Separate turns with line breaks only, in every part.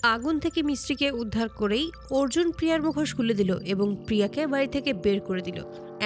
আগুন থেকে মিস্ত্রিকে উদ্ধার করেই অর্জুন প্রিয়ার মুখোশ খুলে দিল এবং প্রিয়াকে বাড়ি থেকে বের করে দিল।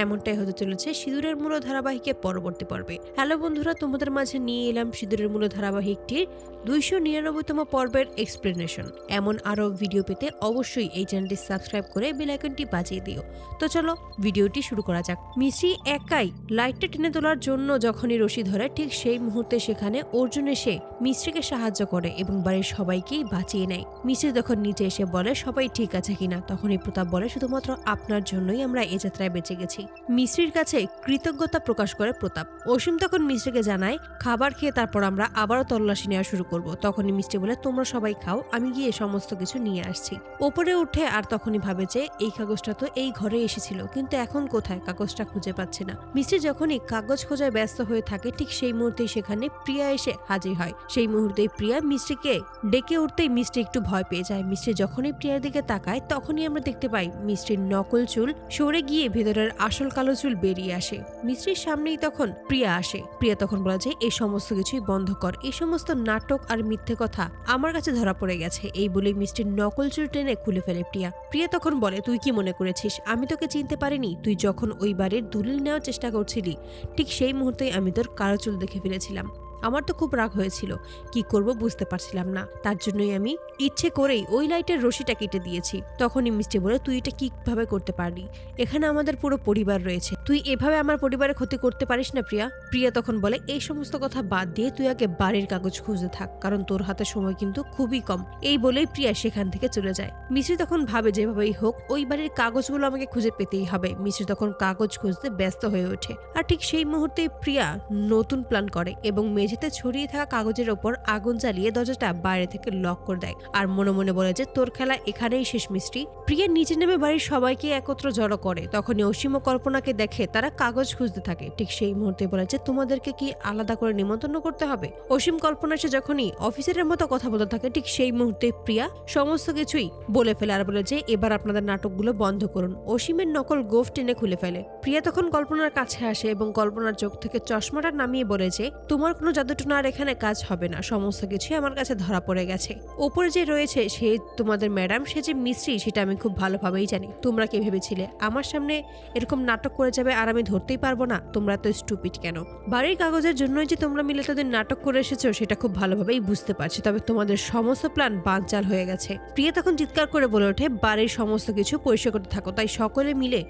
এমনটাই হতে চলেছে সিঁদুরের মূল ধারাবাহিকের পরবর্তী পর্বে। হ্যালো বন্ধুরা, তোমাদের মাঝে নিয়ে এলাম সিঁদুরের মূল ধারাবাহিকটির 299তম পর্বের এক্সপ্লেনেশন। এমন আরও ভিডিও পেতে অবশ্যই এই চ্যানেলটি সাবস্ক্রাইব করে বেল আইকনটি বাজিয়ে দিও। তো চলো ভিডিওটি শুরু করা যাক। মিস্ত্রি একাই লাইটটা টেনে তোলার জন্য যখনই রশি ধরে, ঠিক সেই মুহূর্তে সেখানে অর্জুন এসে মিস্ত্রিকে সাহায্য করে এবং বাড়ির সবাইকেই বাঁচিয়ে নেয়। মিস্ত্রি যখন নিচে এসে বলে সবাই ঠিক আছে কিনা, তখনই প্রতাপ বলে শুধুমাত্র আপনার জন্যই আমরা এ যাত্রায় বেঁচে গেছি। মিস্ত্রির কাছে কৃতজ্ঞতা প্রকাশ করে প্রতাপ। অসীম তখন মিস্ত্রিকে জানায় খাবার খেয়ে তারপর আমরা আবারও তল্লাশি নেওয়া শুরু করব। তখনই মিস্ত্রি বলে তোমরা সবাই খাও, আমি গিয়ে সমস্ত কিছু নিয়ে আসছি। ওপরে উঠে আর তখনই ভাবে যে এই কাগজটা তো এই ঘরে এসেছিল, কিন্তু এখন কোথায়, কাগজটা খুঁজে পাচ্ছে না। মিস্ত্রি যখনই কাগজ খোঁজায় ব্যস্ত হয়ে থাকে, ঠিক সেই মুহূর্তেই সেখানে প্রিয়া এসে হাজির হয়। সেই মুহূর্তেই প্রিয়া মিস্ত্রিকে ডেকে উঠতেই মিস্ত্রি একটু ভয় পেয়ে যায়। মিস্ত্রি যখনই প্রিয়ার দিকে তাকায় তখনই আমরা দেখতে পাই মিস্ত্রির নকল চুল সরে গিয়ে ভেতরের আসল কালো চুল বেরিয়ে আসে। মিস্ত্রির সামনেই তখন প্রিয়া আসে। প্রিয়া তখন বলে যে এই সমস্ত কিছুই বন্ধ কর, এই সমস্ত নাটক আর মিথ্যে কথা আমার কাছে ধরা পড়ে গেছে। এই বলে মিস্ত্রির নকল চুল টেনে খুলে ফেলে প্রিয়া। প্রিয়া তখন বলে তুই কি মনে করেছিস আমি তোকে চিনতে পারিনি? তুই যখন ওই বাড়ির দলিল নেওয়ার চেষ্টা করছিলি, ঠিক সেই মুহূর্তেই আমি তোর কালো চুল দেখে ফেলেছিলাম। আমার তো খুব রাগ হয়েছিল, কি করব বুঝতে পারছিলাম না, তার জন্যই আমি ইচ্ছে করেই ওই লাইটের রশিটা কেটে দিয়েছি। তখনই মিষ্টি বলে তুই এটা কিভাবে করতে পারলি? এখানে আমাদের পুরো পরিবার রয়েছে, তুই এভাবে আমার পরিবারের ক্ষতি করতে পারিস না প্রিয়া। প্রিয়া তখন বলে এই সমস্ত কথা বাদ দিয়ে তুই আগে বাড়ির কাগজ খুঁজতে থাক, কারণ তোর হাতে সময় কিন্তু খুবই কম। এই বলেই প্রিয়া সেখান থেকে চলে যায়। মিষ্টি তখন ভাবে যেভাবেই হোক ওই বাড়ির কাগজগুলো আমাকে খুঁজে পেতেই হবে। মিষ্টি তখন কাগজ খুঁজতে ব্যস্ত হয়ে ওঠে। আর ঠিক সেই মুহূর্তেই প্রিয়া নতুন প্ল্যান করে এবং মেঝেতে ছড়িয়ে থাকা কাগজের ওপর আগুন জ্বালিয়ে দরজাটা বাইরে থেকে লক করে দেয়। আর মনে মনে বলে যে তোর খেলা এখানেই শেষ মিষ্টি। প্রিয়া নিচে নেমে বাড়ির সবাইকে একত্র জড়ো করে। তখনই অসীম ও কল্পনাকে দেখে তারা কাগজ খুঁজতে থাকে। ঠিক সেই মুহূর্তে বলে যে তোমাদেরকে কি আলাদা করে নিমন্ত্রণ করতে হবে? অসীম কল্পনা সে যখনই অফিসারের মতো কথা বলতে থাকে, ঠিক সেই মুহূর্তে প্রিয়া সমস্ত কিছুই বলে ফেলে আর বলে যে এবার আপনাদের নাটকগুলো বন্ধ করুন। অসীমের নকল গোফ টেনে খুলে ফেলে। প্রিয়া তখন কল্পনার কাছে আসে এবং কল্পনার চোখ থেকে চশমাটা নামিয়ে বলে যে তোমার কোনো জাদুটোনা আর এখানে কাজ হবে না, সমস্ত কিছুই আমার কাছে ধরা পড়ে গেছে। ওপরে যে রয়েছে সে তোমাদের ম্যাডাম, সে যে মিস্ত্রি সেটা আমি খুব ভালোভাবেই জানি। তোমরা কি ভেবেছিলে আমার সামনে এরকম নাটক করে যাবে আর আমি ধরতেই পারবো না? তোমরা তো স্টুপিড কেন? বাড়ির কাগজের জন্যই যে তোমরা মিলে তাদের নাটক করে এসেছো সেটা খুব ভালোভাবেই বুঝতে পারছি, তবে তোমাদের সমস্ত প্ল্যান বানচাল হয়ে গেছে। প্রিয়া তখন চিৎকার করে বলে ওঠে বাড়ির সমস্ত কিছু পরিষ্কার করতে থাকো। তাই সকলে মিলে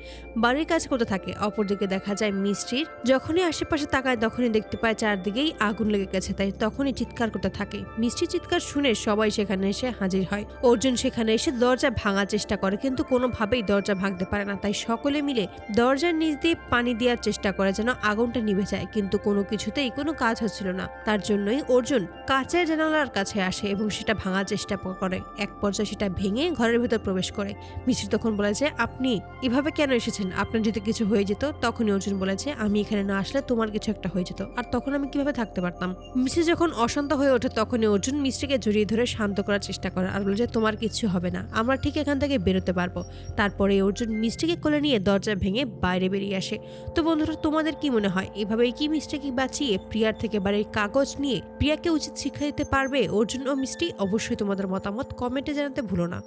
বাড়ির কাজ করতে থাকে। অপরদিকে দেখা যায় মিস্ত্রির যখনই আশেপাশে তাকায় তখনই দেখতে পায় চারদিকেই আগুন লেগে গেছে। তাই তখনই চিৎকার করতে থাকে। মিষ্টি চিৎকার শুনে সবাই সেখানে এসে হাজির হয়। অর্জুন সেখানে এসে দরজা ভাঙার চেষ্টা করে, কিন্তু কোনোভাবেই দরজা ভাঙতে পারে না। তাই সকলে মিলে দরজার নিচ দিয়ে পানি দেওয়ার চেষ্টা করে যেন আগুনটা নিভে যায়, কিন্তু কোনো কিছুতেই কোনো কাজ হচ্ছিল না। তার জন্যই অর্জুন কাঁচের জানালার কাছে আসে এবং সেটা ভাঙার চেষ্টা করে। এক পর্যায়ে সেটা ভেঙে ঘরের ভিতর প্রবেশ করে। মিষ্টি তখন বলে যে আপনি এভাবে কেন এসেছেন? আপনার যদি কিছু হয়ে যেত? তখনই অর্জুন বলেছে আমি এখানে না আসলে তোমার কিছু একটা হয়ে যেত, আর তখন আমি কিভাবে থাকতে পারতাম? মিষ্টি যখন অশান্ত হয়ে ওঠে তখনই অর্জুন মিষ্টিকে জড়িয়ে ধরে শান্ত করার চেষ্টা করে আর বলে যে তোমার কিছু হবে না, আমরা ঠিক এখান থেকে বেরোতে পারবো। তারপরে অর্জুন মিষ্টিকে কোলে নিয়ে দরজা ভেঙে বাইরে বেরিয়ে আসে। তো বন্ধুরা, তোমাদের কি মনে হয় এভাবেই কি মিষ্টিকে বাঁচিয়ে প্রিয়ার থেকে বাড়ির কাগজ নিয়ে প্রিয়াকে উচিত শিক্ষা দিতে পারবে অর্জুন ও মিষ্টি? অবশ্যই তোমাদের মতামত কমেন্টে জানাতে ভুলো না।